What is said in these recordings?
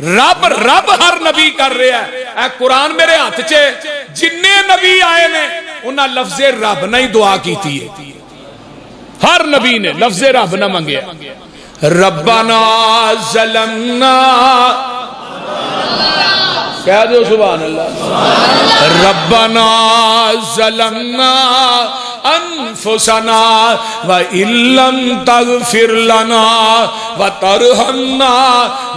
رب رب ہر نبی کر رہا ہے. اے قرآن میرے ہاتھ چے جننے نبی آئے نے انہاں لفظ رب نہ ہی دعا کیتی ہے. ہر نبی نے لفظ رب نہ منگیا. ربنا ظلمنا کہہ دو سبحان اللہ. ربنا ظلمنا انفسنا وَإِن لَّمْ تَغْفِرْ لَنَا وَتَرْحَمْنَا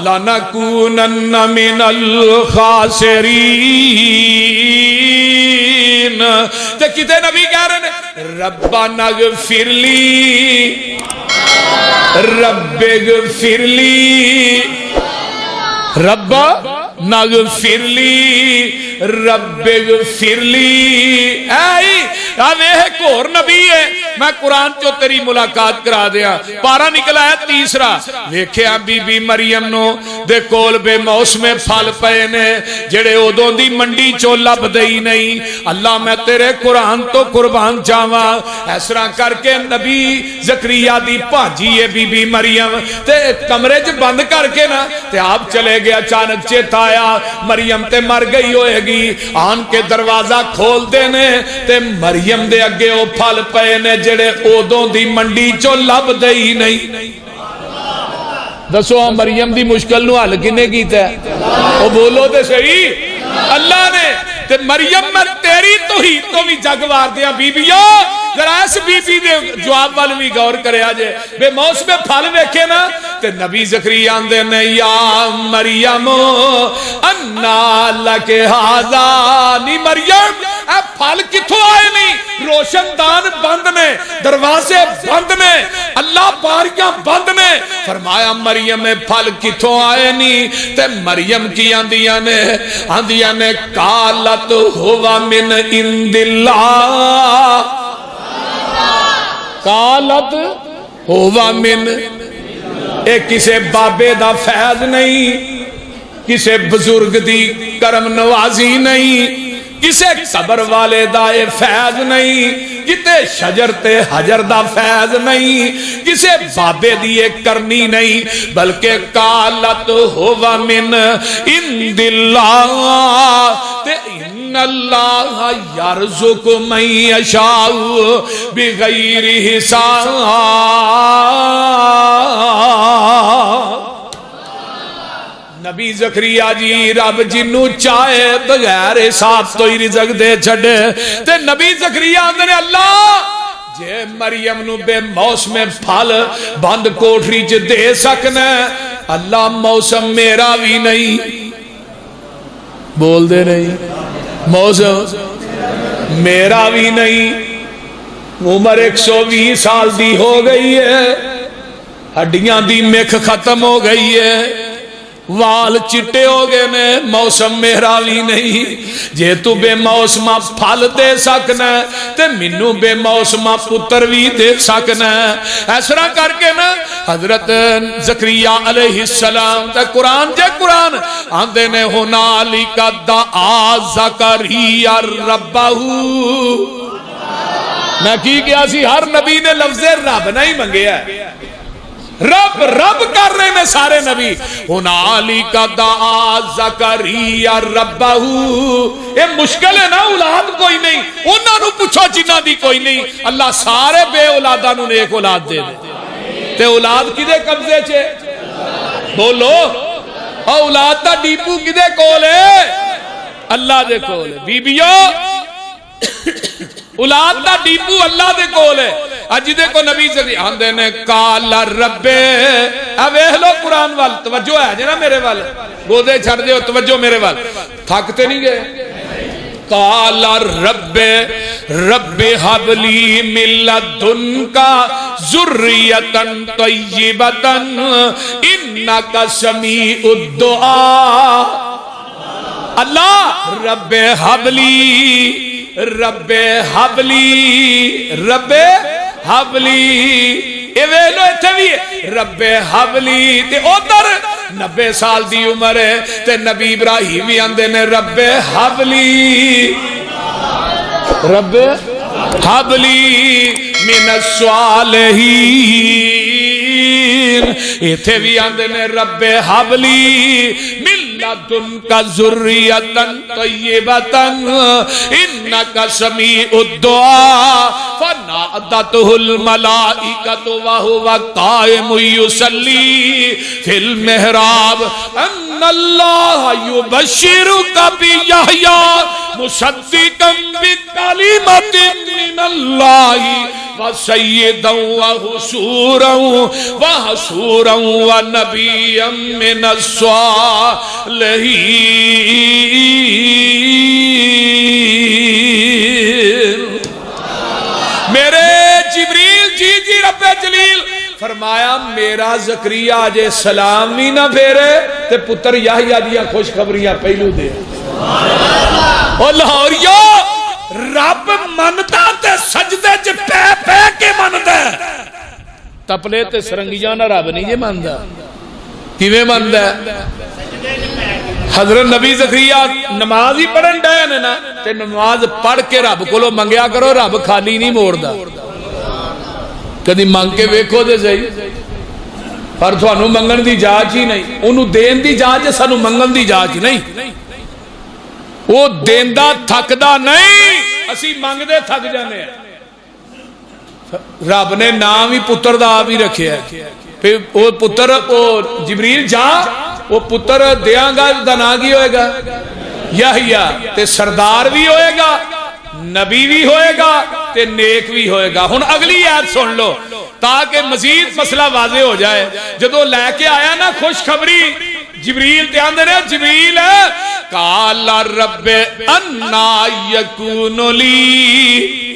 لَنَكُونَنَّ مِنَ الْخَاسِرِينَ. تے کتے نبی کہہ رہے ہیں ربنا اغفر لی رب اغفر لی ربا نغفر لی رب اغفر لی. ایک اور نبی ہے میں قرآن چو تیری ملاقات کرا دیا. پارا نکلا ہے تیسرا. ویکھیا بی بی مریم نو دے کول بے موسم پھل پئے نے جڑے ادوں دی منڈی چو لب دئی نہیں. اللہ میں تیرے قرآن تو قربان جاواں. اس طرح کر کے نبی زکریا دی بھاجی ہے بی بی مریم تے کمرے چ بند کر کے نا تے آپ چلے گیا. اچانک چیتا آیا مریم تے مر گئی ہوئے گی. آن کے دروازہ کھول دینے تے مریم دے اگے او پھل پئے نے جڑے اودوں دی منڈی چو لب دئی نہیں. دسو مریم دی مشکل نو حل کنے کیتا ہے؟ او بولو تے صحیح اللہ نے. تے مریم میں تیری توحید تو بھی جگ وار دیا. بیبیوں ذرا اس بی بی دے جواب والے بھی غور کرے آجے. بے موسم پھل ویکھے نا تے نبی زکریا آندے نے یا مریم انا لک ھذا. نی مریم اے پھل کتھوں آئے نہیں؟ روشن دان بند نے, دروازے بند نے, اللہ باریاں بند نے. فرمایا مریم پھل کتھوں آئے نہیں؟ تے مریم کی آندیاں نے قالت ہوا من عند اللہ. قالت ہوا من, اے کسے بابے دا فیض نہیں, کسے بزرگ دی کرم نوازی نہیں, کسے قبر والے دا اے فیض نہیں, کتے شجر تے حجر دا فیض نہیں, کسے بابے دی اے کرنی نہیں, بلکہ قالت ہوا من عند اللہ. تے ان اللہ یرزق من یشاء بغیر حساب. نبی زکریا جی رب جنوں چاہے بغیر حساب تو ہی رزق دے چھڑے. تے نبی زکریا آندے نے اللہ جے مریم نو بے موسم پھل بند کوٹری چ دے سکنا اللہ موسم میرا بھی نہیں. بول دے نہیں موسم میرا بھی نہیں. عمر 120 سال دی ہو گئی ہے, ہڈیاں دی مکھ ختم ہو گئی ہے, وال چٹے ہو گئے نے, موسم میرا بھی نہیں. جے تو بے موسمہ پھل دے سکنا تے منو بے موسمہ پتر بھی دے سکنا. ایسرا کر کے نا حضرت زکریا علیہ السلام تے قرآن جے قرآن آندے نے ہنالک دعا زکریا ربہ. میں کی کیا سی ہر نبی نے لفظ رب نہیں منگیا ہے. رب رب کر رہے ہیں سارے نبی. ہنالک دعا زکریا ربہ. یہ مشکل ہے نا, اولاد کوئی نہیں, انہاں نو پوچھو جنہاں دی کوئی نہیں. اللہ سارے بے اولاداں نو ایک اولاد دے دے. تے اولاد کدے قبضے چھے؟ بولو اولاد دا ڈیپو کدے کول ہے؟ اللہ دے کول ہے. بیبیوں اولاد دا ڈیپو اللہ دے کول ہے. اجدے کو نبی سے آندے نے کالا ربے. اب اہلو قرآن وال توجہ ہے جنا میرے وال, گودے چھڑ دے توجہ میرے وال, تھکتے نہیں گئے. کالا ربے رب حبلی من لدنکا ذریتا طیبتا انکا سمیع الدعا. اللہ رب حبلی رب حبلی رب حبلی. اے ویلو ایتھے بھی رب حبلی. تے ادھر 90 سال دی عمر ہے تے نبی ابراہیم بھی آندے نے رب حبلی رب حبلی من الصالحین. ایتھے بھی آندے نے رب حبلی من لدنک ذریۃ طیبۃ انک سمیع الدعاء فنادته الملائکۃ وهو قائم یصلی فی المحراب ان اللہ یبشرک بیحییٰ مصدقا بکلمۃ من اللہ وسیدا وحصورا وحصورا ونبیا من الصالحین۔ میرے جبریل جی رب جلیل فرمایا میرا زکریا جے سلام بھی نہ پھیرے تے پتر یحییٰ دیا خوشخبریاں پہلو دے۔ او لاہوریو رب منتا تے سجدے چ پہ پہ کے مندا ہے، تپلے تے سرنگیاں نہ رب نہیں جے مندا۔ کیویں مندا ہے؟ حضرت نبی زکریا نماز ہی پڑھن ڈے نے نا تے نماز پڑھ کے رب کولو منگیا کرو، رب خالی نہیں موڑدا۔ کدی منگ کے ویکھو تے صحیح، پر تھانوں منگن دی جاچ ہی نہیں، اونوں دین دی جاچ ہے، سانوں منگن دی جاچ نہیں۔ وہ دیندا تھکدا نہیں، اسی منگدے تھک جانے ہیں۔ رب نے نام ہی پتر دا آپ ہی رکھے ہے، پھر وہ پتر وہ جبریل جا وہ پتر دیاں گا دا نا کی ہوئے گا یحییٰ، تے سردار بھی ہوئے گا، نبی بھی ہوئے گا، تے نیک بھی ہوئے گا۔ ہن اگلی آیت سن لو تاکہ مزید مسئلہ واضح ہو جائے۔ جدو لے کے آیا نا خوشخبری جبریل تے آندے نے جبریل قال رب انا یکون لی،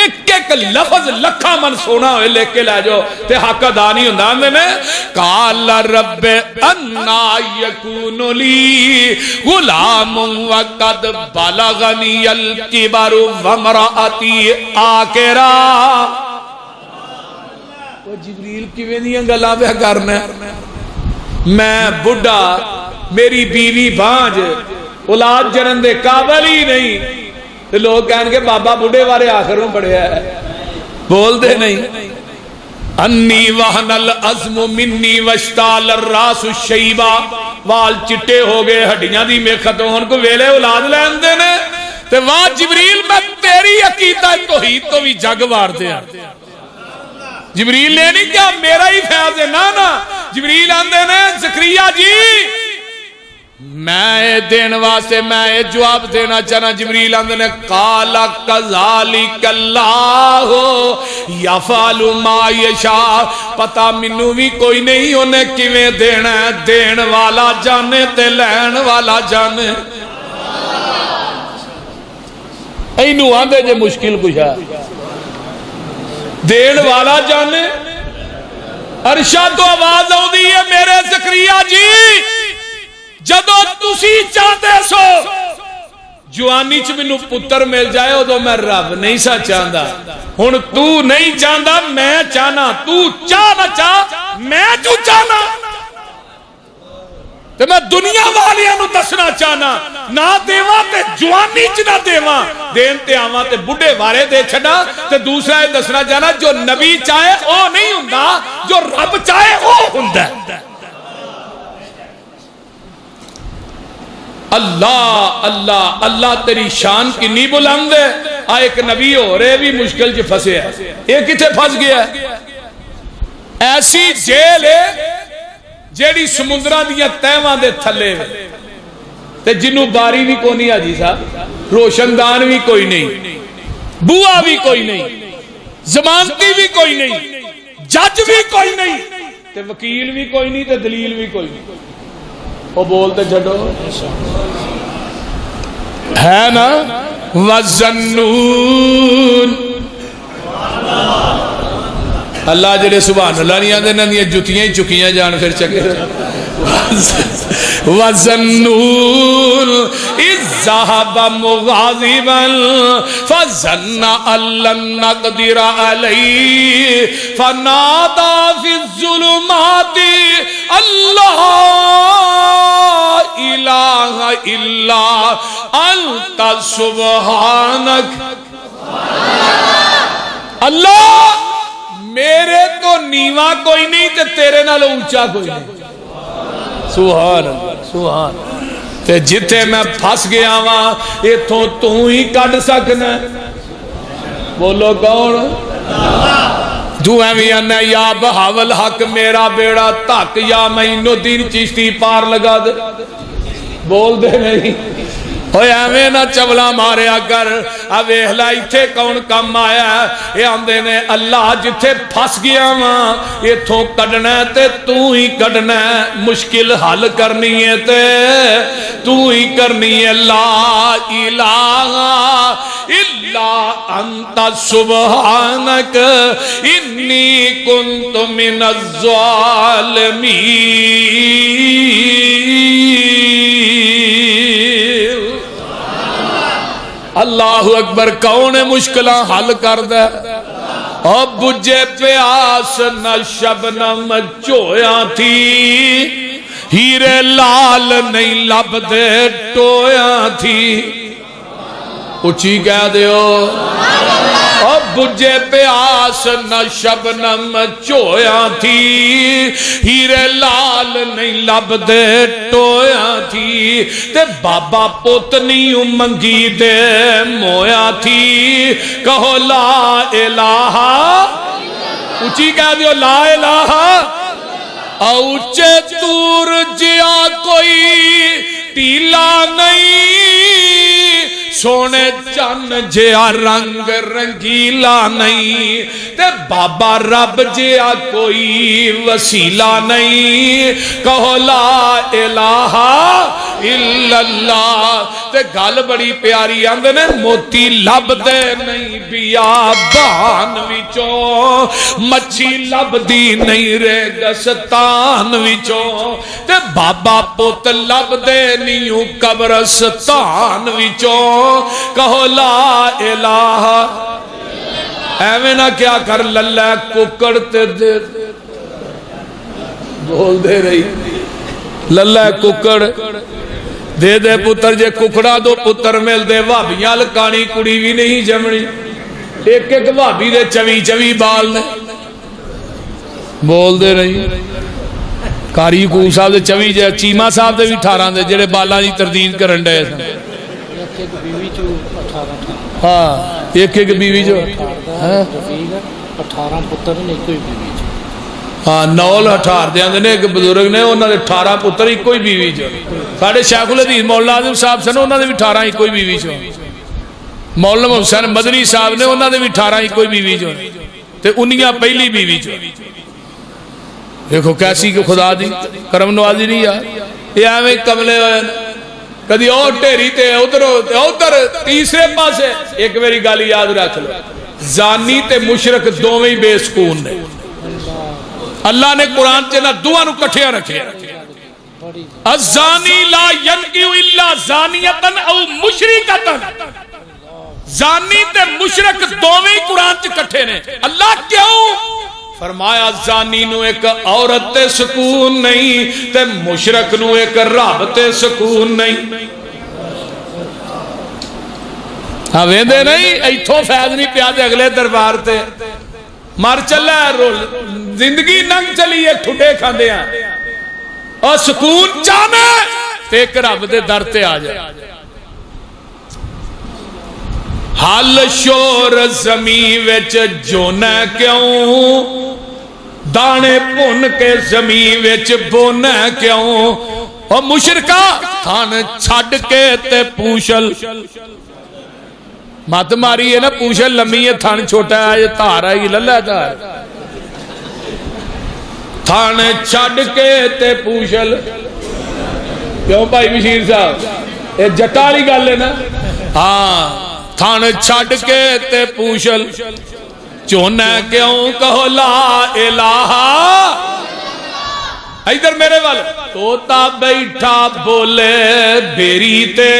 ایک ایک لفظ لکھا من سونا ہوئے لے کے لے جو تے حق ادا نہیں ہوندا۔ آندے نے قال رب انا یکون لی غلام وقد بلغنی الکبر وامرأتی عاقرا۔ وہ جبریل کیویں دیاں گلاں پہ کرنا ہے؟ میں بڈھا، میری بیوی بانج، اولاد جنن دے قابل ہی نہیں، تو لوگ کہیں گے بابا بڈھے والے آخر میں پڑھیا ہے، بول دے نہیں۔ انی وہن العظم منی واشتعل الراس شیبا، وال چٹے ہو گئے، ہڈیاں دی میخت ہون کو ویلے اولاد لین دینے تے واہ جبریل میں تیری عقیدہ توحید تو بھی جگ وار دیا۔ جبریل نے نہیں کیا میرا ہی فیض ہے، نا جبریل آندے نے زکریا جی میں دین واسطے میں جواب دینا چاہنا۔ جبریل آندے نے قال کذالک اللہ یفعل ما یشاء، پتہ منو بھی کوئی نہیں انہیں کیویں دینا ہے، دین والا جانے تے لین والا جانے۔ اینو آندے جے مشکل کشا، دین والا جانے۔ عرشہ تو آواز ہو دی ہے میرے زکریا جی جدو تسی چاہتے سو جوانی چ مینوں پتر مل جائے ادو میں رب نہیں سا چاہندا، ہن تو نہیں چاہندا میں چاہنا، تو چاہ نہ چاہ میں جو چاہنا تے میں دنیا والیاں نو دسنا چاہنا نہ دیواں تے جوانی چ نہ دیواں، دین تے آواں تے بڈھے وارے دے چھڈا تے دوسرا یہ دسنا چاہنا جو نبی چاہے او نہیں ہوندا، جو رب چاہے او ہوندا ہے۔ اللہ اللہ اللہ تیری شان کنی بلند ہے۔ ایک نبی ہو رہے بھی مشکل چ پھسے ہے، یہ کتے پھس گیا ہے؟ ایسی جیل ہے جیڑی سمندران دیا تیواں دے تھلے تے جنوں باری بھی کوئی نہیں آجی صاحب، روشندان بھی کوئی نہیں، بوا بھی کوئی نہیں، زمانتی بھی کوئی نہیں، جج بھی کوئی نہیں، تے وکیل بھی کوئی نہیں، تے دلیل بھی کوئی نہیں۔ وہ بولتے چھڑو ہے نا وَالزَّنُّونَ اللہ جڑے سبحان اللہ نہیں آدھے نہ دیا جتیاں ہی چکیاں جان پھر چکے وَالزَّنُّونَ اِذْ ذَهَبَ مُغَاضِبًا فَظَنَّ أَن لَّن نَّقْدِرَ عَلَيْهِ فَنَادَى فِي الظُّلُمَاتِ اللَّهَ إِلَٰهَ إِلَّا أَنتَ سُبْحَانَكَ۔ اللہ میرے تو نیواں کوئی نہیں تے تیرے نال اونچا کوئی نہیں۔ سبحان اللہ سبحان تے جتھے میں پھس گیا ہاں ایتھوں تو ہی کڈ سکنا بولو کون تو ایویں آنا یا بہاول حق میرا بیڑا تک یا مینو دین چشتی پار لگا دے بول دے نہیں ہوئے ایویں نہ چولا ماریا کر اب ویکھ ایتھے کون کم آیا یہ آندے نے اللہ جتھے پھس گیا وا ایتھوں کڈنا تے تو ہی کڈنا مشکل حل کرنی ہے تے تو ہی کرنی ہے لا الہ الا انت سبحانک انی کنت من الظالمین اللہ اکبر کون مشکلہ حل کر دے اور بجھے پیاس نہ شبنم چویا تھی ہیرے لال نہیں لب دے ٹویا تھی اچھی کہہ دیو اور بجھے پیاس نہ شبنم چویا تھی ہیرے لال نہیں لب دے ٹویا تھی تے بابا پوتنی منگی دے مویا تھی کہو لا الہ اچھی کہہ دیو لا الہ اوچے تور جیا کوئی ٹیلا نہیں سونے چن جیا رنگ رنگیلا نہیں تے بابا رب جیا کوئی وسیلہ نہیں کہو لا الہ الا اللہ تے گل بڑی پیاری آندے نے موتی لب دے نہیں بیابان وچوں مچھی لب دی نہیں رے گستان وچوں تے بابا پوت لب دے نیوں قبرستان وچوں کہو لا الہ ایویں نہ کیا کر للہ ککڑ تے دے بول دے رہی للہ ککڑ دے دے پتر جے ککڑا دو پتر مل دے وابیاں لکانی کڑی بھی نہیں جمنی ایک ایک وابی دے چوی چوی بال نے بول دے رہی کاری کو صاحب دے چوی جے چیمہ صاحب دے بھی 18 دے جڑے بالا جی تردید کرن ڈے ہاں ایک ایک بیوی جو 18 پتر نے کوئی بیوی جو ہاں نول 18 دے اندے نے ایک بزرگ نے انہوں نے 18 پتر ہی کوئی بیوی جو ساڑھے شیخ الحدیث مولانا اعظم صاحب سے انہوں نے بھی 18 ہی کوئی بیوی جو مولانا حسین مدنی صاحب نے انہوں نے بھی 18 ہی کوئی بیوی جو تے انہیاں پہلی بیوی جو دیکھو کیسی کہ خدا دی کرم نوازی نہیں یار یہ آئیں کملے ہوئے کدی اور ٹیری تے ادھر تیسرے پاسے ایک میری گالی یاد رکھ لو زانی تے مشرک دوویں بے سکون نے اللہ نے قرآن چ نہ دعا نو کٹھیا رکھے الزانی لا ینکحu الا زانیۃ او مشرکۃ زانی تے مشرک دوویں قرآن چ کٹھے نے اللہ کیوں فرمایا زانی نو ایک عورت تے سکون نہیں تے مشرک نو ایک رب تے سکون نہیں ہاں ویندے نہیں ایتھوں فیض نہیں پیا دے اگلے دربار تے مر چلا ہے رول زندگی ننگ چلی ہے ٹھڈے کھاندے ہیں اور سکون چاہنا تے ایک رب دے در تے آ جائے حال شور زمین وچ جونا کیوں دانے پن کے زمین وچ بونا کیوں اور مشرکا تھان چھڑ کے تے پوشل مت ماری ہے نا پوشل لمبی ہے تھان چھوٹا ہے یہ تار ہے للہ تار تھان چھڑ کے تے پوشل کیوں بھائی بشیر صاحب یہ جٹا والی گل ہے نا ہاں تھان چھڑ کے تے پوشل چونا کیوں کہو لا الہ ادھر میرے وال توتا بیٹھا بولے بیری تے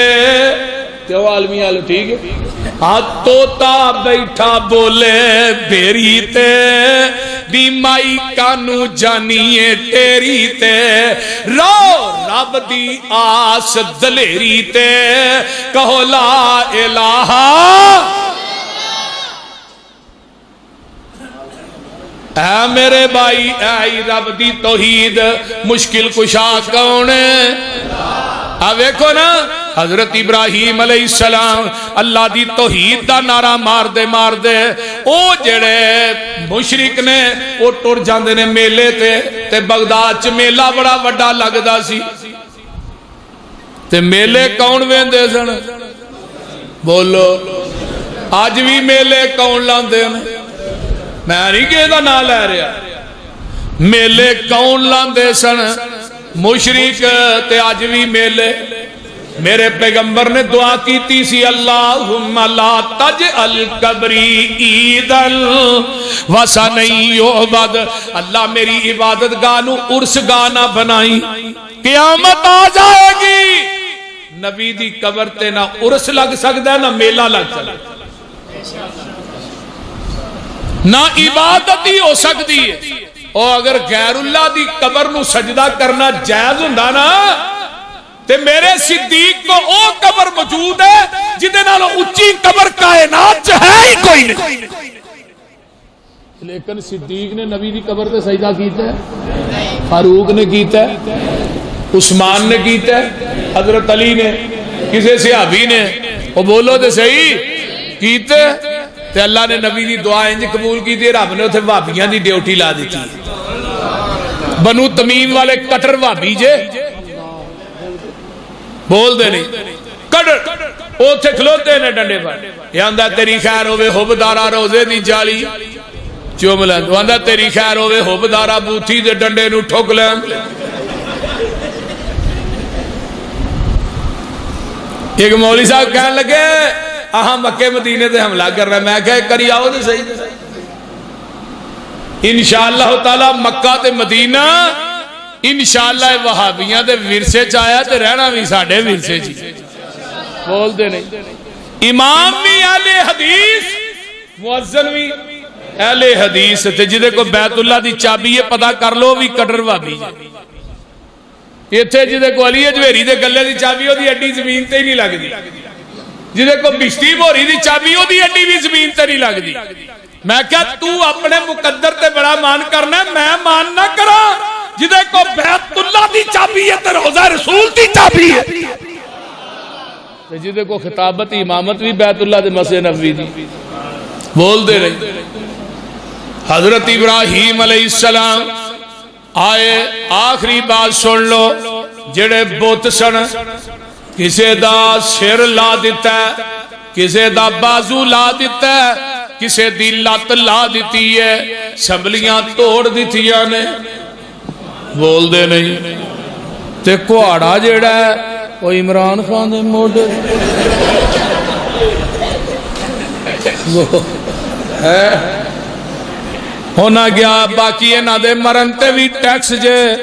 کیوں عالمی آلو ٹھیک ہے ہاں توتا بیٹھا بولے بیری تے بیمائی کانو جانیے تیری تے رو رب دی آس دلیری تے کہو لا الہ اے میرے بھائی اے رب دی توحید مشکل کشا کون ہے؟ اب دیکھو نا حضرت ابراہیم علیہ السلام اللہ دی توحید دا نعرہ مار دے او جڑے مشرک نے او ٹر جاندے نے میلے تے بغداد چ میلہ بڑا وڈا لگدا سی تے میلے کون ویندے سن؟ بولو آج بھی میلے کون لاندے ہیں؟ میں نہیں کہے دا نام لے رہا میلے کون لاندے سن؟ مشرک تے آج بھی میلے میرے پیغمبر نے دعا کیتی سی اللہم لا تجعل قبری عیدن وثنی یعبد اللہ میری عبادت گاہ نو عرس گاہ نہ بنائی قیامت آ جائے گی نبی دی قبر تے نہ عرس لگ سکتا ہے نہ میلہ لگ سکتا ہے نہ عبادت ہی ہو سکتی ہے اور اگر غیر اللہ دی قبر نو سجدہ کرنا جائز ہوندا نا تے میرے صدیق کو او قبر موجود ہے جدے نالوں اونچی قبر کائنات چ ہے ہی کوئی نہیں لیکن صدیق نے نبی دی قبر تے سجدہ کیتا ہے فاروق نے کیتا ہے عثمان نے کیتا ہے حضرت علی نے کسی صحابی نے وہ بولو تے صحیح کیتے تے اللہ نے نبی دی دعا انج قبول کی دی رب نے اتھے وہابیاں دی ڈیوٹی لا دیتی بنو تمیم والے کٹر وہابی جے بول دے نہیں کٹر اتھے کھلوتے نے ڈنڈے پر یہ آندہ تیری خیر ہوئے حبدارا روزے دی جالی چوم لیں وہ آندہ تیری خیر ہوئے حبدارا بوتھی دے ڈنڈے نو ٹھوک لیں ایک مولی صاحب کہنے لگے آہاں مکہ مدینے تے حملہ کر رہا ہے میں کہے کری آؤ دے صحیح انشاءاللہ تعالی مکہ تے مدینہ انشاءاللہ وہابیاں دے ورثے چایا تے رہنا بھی ساڑھے ورثے جی بول دے نہیں امام بھی اہل حدیث مؤذن بھی اہل حدیث تے جدے کو بیت اللہ دی چابی ہے پتہ کر لو بھی کٹر وہابی یہ تھے جدے کو علی جویری دے گلے دی چابی ہو دی اڈی زمین تے ہی نہیں لگ دی جدے کو بشتی بوری دی چابی ہو دی اڈی بھی زمین تے نہیں لگ دی میں کہا تو اپنے مقدر تے بڑا مان کرنا ہے میں مان نہ کرا جدے کو بیت اللہ دی چابی ہے تے روزہ رسول دی چابی ہے جدے کو خطابت امامت بھی بیت اللہ دے مسجد نبوی دی بول دے رہی حضرت ابراہیم علیہ السلام آئے آخری بات سن لو جڑے بت سن کسے دا سر لا دیتا ہے کسے دا بازو لا دیتا ہے کسے دی لات لا دیتی ہے سبلیاں توڑ دیتیاں نے بول دے نہیں تے کوہاڑا جڑا ہے وہ عمران خان دے موڈے ہونا گیا باقی انہاں دے مرن تے بھی ٹیکس جے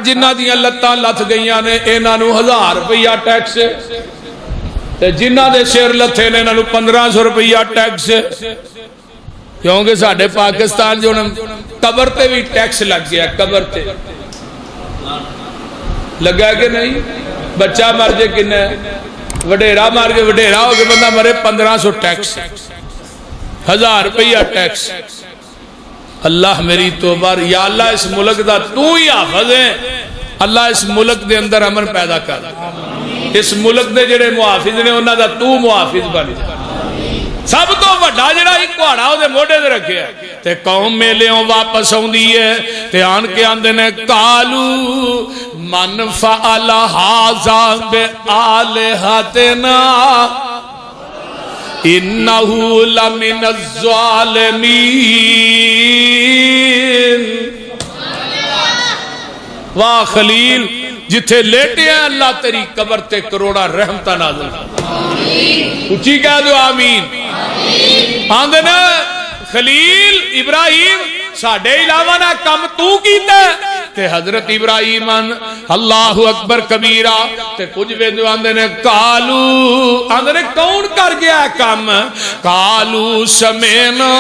جنہ دیاں لتاں لت گئیاں نے انہاں نو 1000 روپیہ ٹیکس تے جنہ دے سر لتھے نے انہاں نو 1500 روپیہ ٹیکس کیونکہ ساڈے پاکستان جو قبر تے بھی ٹیکس لگ گیا قبر تے لگا کہ نہیں بچہ مر جے کنے وڈیرا مار کے وڈیرا ہو کے بندہ مرے 1500 ٹیکس 1000 روپیہ ٹیکس اللہ میری توبہ یا اللہ اس ملک دا تو ہی حافظ ہے اللہ اس ملک دے اندر امن پیدا کر اس ملک دے جڑے محافظ نے انہاں دا تو محافظ بن جا سب تو بڑا جڑا ہی کوہاڑا او دے موڈے تے رکھیا تے قوم میلیوں واپس اوندی ہے تے آن کے آندے نے قالو من فعل ھذا بآلہتنا انہو لمن الظالمین واہ خلیل جتھے لیٹے ہیں اللہ تیری قبر تے کروڑا رحمتہ نازل اچھی کہہ دو آمین آندے نا خلیل ابراہیم ساڑھے علاوہ نہ کم تو کیتا ہے تے حضرت ابراہیم اللہ اکبر کبیرہ تے کچھ ویندو آندے نے کالو آندے نے کون کر گیا ہے کم کالو سمینا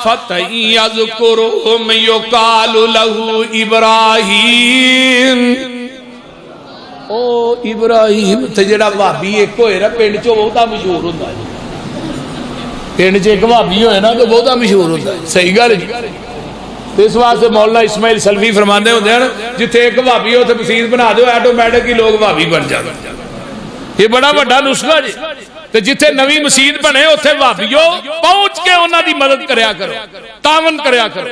فتحی یذکرہم یقالو لہو ابراہیم او ابراہیم تے جڑا وہابی ایک ہوئے نا پینڈ چو وہ تا مشہور ہوتا ہے پنڈ چ ایک بھابی ہوئے نا تو بہت مشہور ہوتا ہے. صحیح گل جی. اس واسطے مولانا اسماعیل سلفی فرماندے ہوتے ہیں جتھے ایک بھابی ہو تے مسجد بنا دو آٹومیٹک ہی لوگ بھابی بن جاتے. یہ بڑا بڑا نسخہ جی. تے جتھے نوی مسجد بنے اوتھے بھابیو پہنچ کے انہاں دی مدد کریا کرو, تعاون کریا کرو.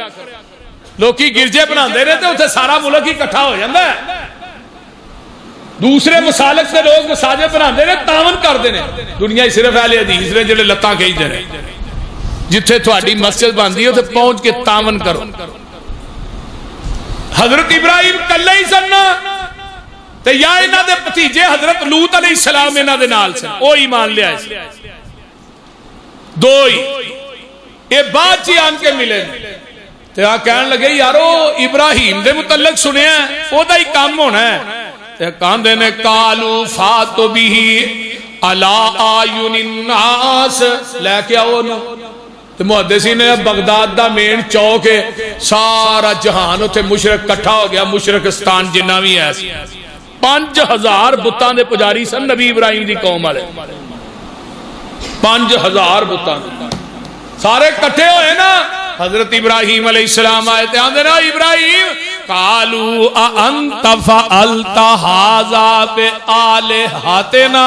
لوکی گرجے بناندے نے تے اوتھے سارا ملک ہی اکٹھا ہو جاندا ہے. دوسرے مسالک سے لوگ مساجد بناندے نے, تعاون کردے نے. دنیا صرف اہل حدیث نے جڑے لتاں کھیچدے نے. جتھے تہاڈی مسجد بندی ہو تے پہنچ کے تعاون کرو. حضرت ابراہیم کلے ہی سن تے یا انہاں دے بھتیجے حضرت لوط علیہ السلام انہاں دے نال سن, او ایمان لے آئے. دو ہی اے بعد چ آن کے ملے تے آ کہن لگے یارو ابراہیم دے متعلق سنیا او دا ہی کام ہونا ہے. تے کاندے نے قالو فاتو به الا اعین الناس, لے کے آؤ نو. تے محدثین نے بغداد دا مین چوک ہے, سارا جہان اوتھے مشرک کٹھا ہو گیا. مشرکستان جنہ بھی ہے 5000 بتاں دے پجاری سن نبی ابراہیم دی قوم والے. 5000 بتاں سارے کٹھے ہوئے نا. حضرت ابراہیم علیہ السلام آئے تے آندے نا ابراہیم قالو انت فعلت ھذا بآلہتنا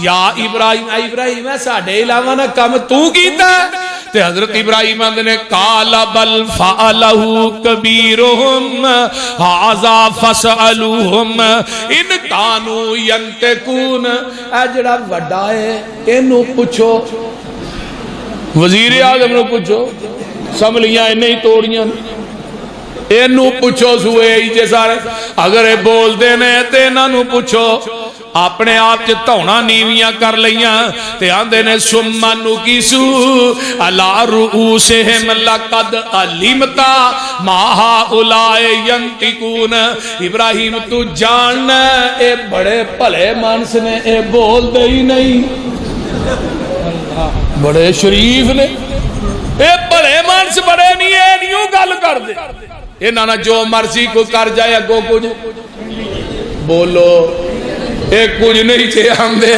یا ابراہیم. ابراہیم ہے ساڈے علاوہ نہ کم تو کیتا ہے. تے حضرت ابراہیم آندے نے قال بل فعلہ کبیرہم ھذا فاسألوہم ان کانوا ینطقون. اے جڑا وڈا ہے اینو پوچھو, وزیر اعظم نو پوچھو, اسمبلیاں انہیں ہی توڑیاں, اینو پوچھو سوئے ہی جے سارے. اگر اے بول دے نے تے انہاں نو پوچھو. اپنے آپ چ دھونا نیویاں کر لیاں تے آندے نے ثم نکسو علی رؤوسہم لقد علمت ما ہؤلاء ینطقون. ابراہیم تو جاننا اے بڑے بھلے مانس نے, اے بول دے ہی نہیں, بڑے شریف نے, اے بڑے مانس بڑے نہیں, اے نیوں گل کر دے. اے نانا جو مرضی کو کر جائے اگو کچھ بولو, اے کچھ نہیں چے ہم دے.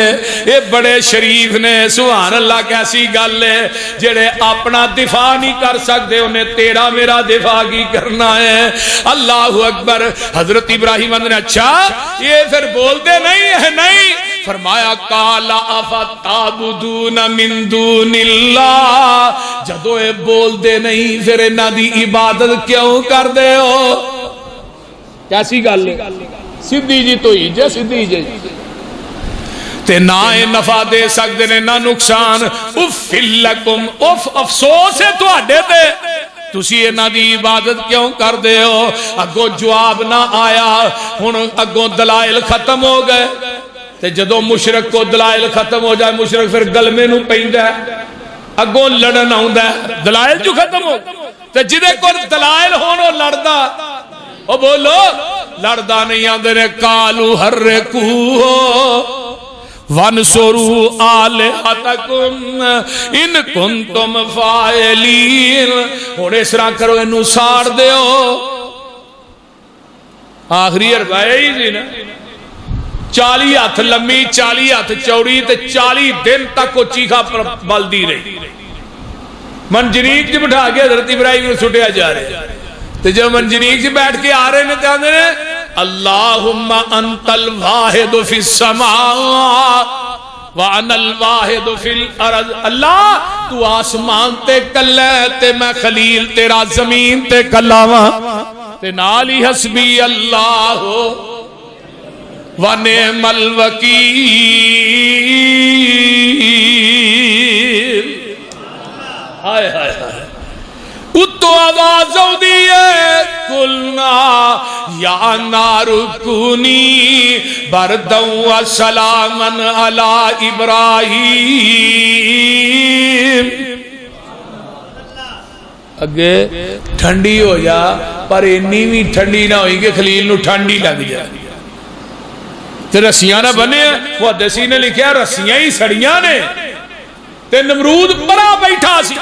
اے بڑے شریف نے, سبحان اللہ. کیسی گل ہے, جڑے اپنا دفاع نہیں کر سکتے انہیں تیرا میرا دفاع کی کرنا ہے. اللہ اکبر. حضرت ابراہیم نے اچھا یہ پھر بولتے نہیں ہے. نہیں فرمایا قال افتعبدون من دون اللہ, جدو اے بول دے نہیں پھر انہاں دی عبادت کیوں کر دے ہو. کیسی گل ہے, سیدھی جی تو ہی جے سیدھی جی تے نہ اے نفع دے سکتے نے نہ نقصان. اف لکم, اف افسوس ہے تواڈے تے, تسی انہاں دی عبادت کیوں کر دے ہو. اگوں جواب نہ آیا, ہن اگوں دلائل ختم ہو گئے. تے جدو مشرک کو دلائل ختم ہو جائے, مشرک پھر گلمے نو پیندا ہے, اگوں لڑن آوندا ہے. دلائل جو ختم ہو تے جدے کو دلائل ہون او لڑدا, او بولو لڑدا نہیں. آندے نے قالو حرکو وانصروا آلہتکم ان کنتم فاعلین. ہن اس طرح کرو, اینو ساڑ دیو. آخری اربائے ہی سی نا, 40 ہاتھ لمبی 40 ہاتھ چوڑی تے 40 دن تک وہ چیخا بلدی رہی. منجنیق جی بٹھا کے حضرت ابراہیم نے سٹیا جا رہے تے جب منجنیق جی بیٹھ کے آ رہے نے تے آندے نے اللہم انت الواحد فی السماء وانا الواحد فی الارض. اللہ تو آسمان تے کلے تے میں خلیل تیرا زمین تے کلاواں. تے نال ہی حسبی اللہ وَنِعْمَ الْوَكِيلِ. ہائے ہائے ہائے. اتو آواز ہوتی ہے قُلْنَا یا نَارُ كُونِي بَرْدًا وَسَلَامًا عَلَىٰ إِبْرَاهِيمَ. اگے ٹھنڈی ہو جا, پر اتنی بھی ٹھنڈی نہ ہوئی کہ خلیل نو ٹھنڈی لگ جائے. تے رسیاں نہ بنے, محدثین نے لکھیا رسیاں ہی سڑیاں نے. تے نمرود بڑا بیٹھا سی,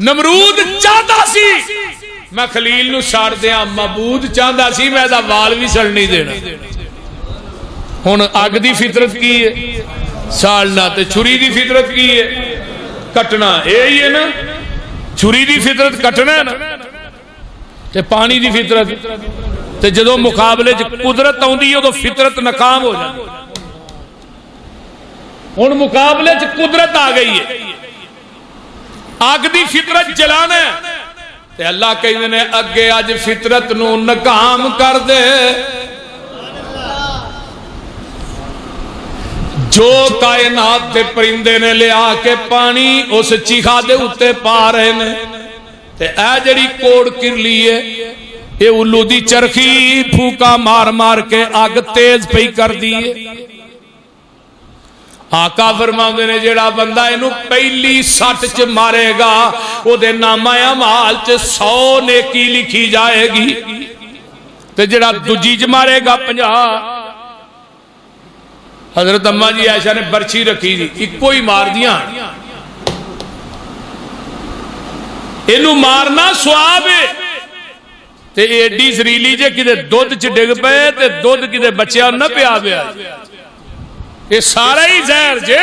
نمرود چاہتا سی میں خلیل نو ساڑ دیاں, معبود چاہتا سی میں دا وال بھی سڑ نہیں دینا. ہن اگ دی فطرت کی ہے ساڑنا, تے چھری دی فطرت کی ہے کٹنا یہی ہے نا چھری دی فطرت کٹنا ہے نا تے پانی دی فطرت تے جدو مقابلے قدرت آتی ہے تو فطرت ناکام ہو جاتی ہوں مقابلے قدرت آ گئی ہے اگ دی فطرت جلانا ہے تے اللہ کہندے نے اگے اج فطرت نو ناکام کر دے جو کائنات دے پرندے نے لیا کے پانی اس چیخا دے اتے پا رہے نے تے اے جڑی کوڑ کرلی ہے یہ الو دی چرخی پھوکا مار مار کے آگ تیز پئی کر دیئے آقا فرماؤں نے جڑا بندہ انہوں پہلی سٹ چ مارے گا وہ دے نامہ اعمال چ 100 نیکی لکھی جائے گی تے جڑا دوجی چ مارے گا 50 حضرت اماں جی عائشہ نے برچی رکھی دی ایک ہی مار دیاں انہوں مارنا سواب ہے تے ایڈی زریلی جے کدے دودھ چ ڈگ پے تے دودھ کدے بچیا نہ پیا پیا یہ سارا ہی زہر جے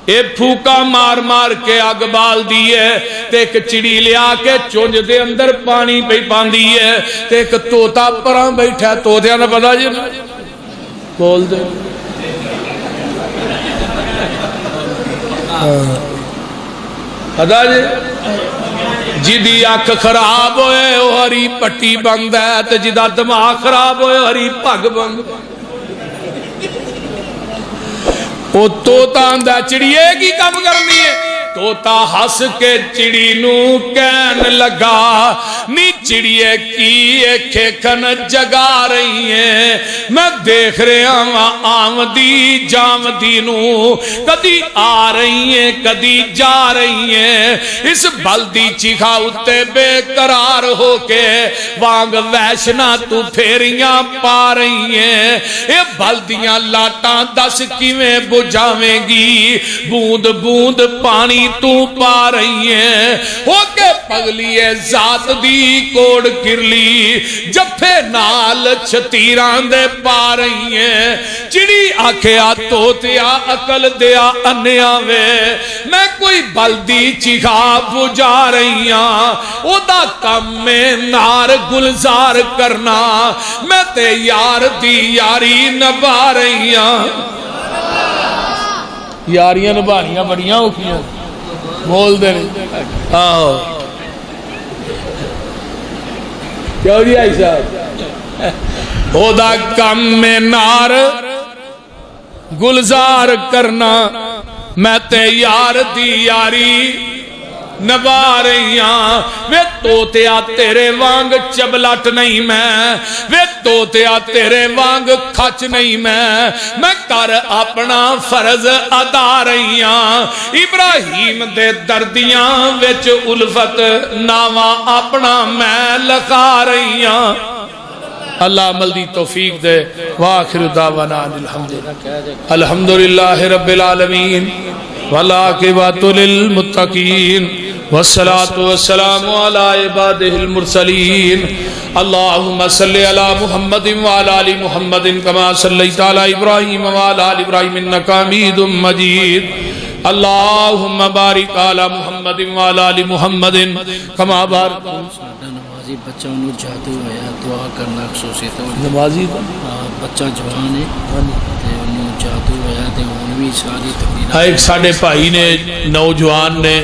اے پھوکا مار مار کے آگ بال دیئے تے ایک چڑی لیا کے چونج دے اندر پانی پہ پان دیئے تے ایک توتا پران بیٹھا توتیا نہ پتا جی بول دے پتا جی جدی اکھ خراب ہوئے وہ ہری پٹی بند ہے تے جدا دماغ خراب ہوئے ہری پگ بند وہ توتا اندہ چڑیے کی کم کرنی ہے توتا ہس کے چڑی نو کہن لگا نی چڑیے کی کھیکن جگا رہی ہیں میں دیکھ رہا ہوں آمدی جامدی نو کدی آ رہی ہیں کدی جا رہی ہیں اس بلدی چیخا اتے بے قرار ہو کے وانگ ویشنا تو پھیریاں پا رہی ہیں یہ بلدیاں لاٹاں دس کیویں بجھاویں گی بوند بوند پانی تو پا رہی ہیں ہو کے پگلی ذات دی کوڑ کرلی جفے نال چھتیران دے پا رہی ہیں چڑی آکھیا توتیا عقل دیا انیا وے میں کوئی بلدی چیخا بجا رہی ہاں او دا کم میں نار گلزار کرنا میں تے یار دی یاری نبھا رہی ہاں یاریاں نبھانیاں بڑیاں ہوکیاں بول دے نہیں آؤ کیا ہو جی آئی صاحب او دا کم میں نار گلزار کرنا میں تے یار دی یاری نبھا رہی ہاں وے توتیا تیرے وانگ چبلٹ نہیں میں وے توتیا تیرے وانگ کھچ نہیں میں کر اپنا فرض ادا رہی ہاں ابراہیم دے دردیاں وچ الفت ناواں اپنا میں لکھا رہی ہاں اللہ عمل دی توفیق دے وآخر دعوانا الحمدللہ رب العالمین والعاقبۃ للمتقین والصلاة والسلام على عباده المرسلين اللهم صل على محمد وعلى آل محمد كما صليت على إبراهيم وعلى آل إبراهيم إنك حميد مجيد اللهم بارك على محمد وعلى آل محمد كما بارك نمازی بچہ انہوں جادو ہے دعا کرنا خصوصی تو نمازی بچہ جوان ہے انہوں جادو ہے انہوں بھی ساری تقریر ایک ساڑھے پائی نے نوجوان نے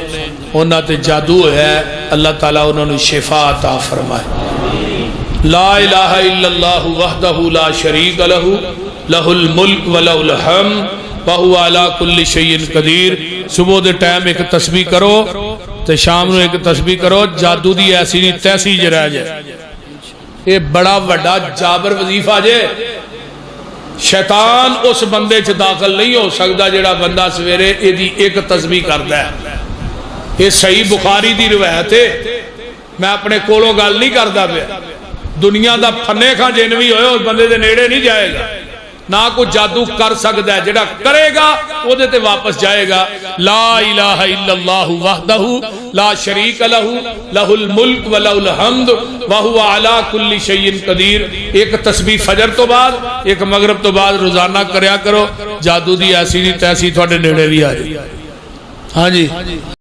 انہاں تے جادو ہے اللہ تعالیٰ انہوں نے شفا عطا فرمائے لا الہ الا اللہ وحدہ لا شریک لہ لہ الملک و لہ الحمد وہو علی کل شیء قدیر صبح دے ٹائم ایک تسبیح کرو تے شام نو ایک تسبیح کرو جادو دی ایسی نہیں تیسی جے رہ جائے یہ بڑا وڈا جابر وظیفہ جے شیطان اس بندے چھ داخل نہیں ہو سکتا جڑا بندہ سویرے ایک تسبیح کرتا ہے یہ صحیح بخاری دی روایت ہے میں اپنے کولوں گل نہیں کرتا پیا دنیا دا پھنے کھا جن بھی ہوئے اس بندے دے نیڑے نہیں جائے گا نہ کوئی جادو کر سکتا ہے، جڑا کرے گا وہ دے تے واپس جائے گا۔ لا الہ الا اللہ وحدہ لا شریک لہ لہ الملک و لہ الحمد وہو علی کل شیء قدیر۔ ایک تسبیح فجر تو بعد، ایک مغرب تو بعد روزانہ کریا کرو، جادو دی ایسی نہیں تیسی تھوڑے نیڑے بھی آ جائے۔ ہاں جی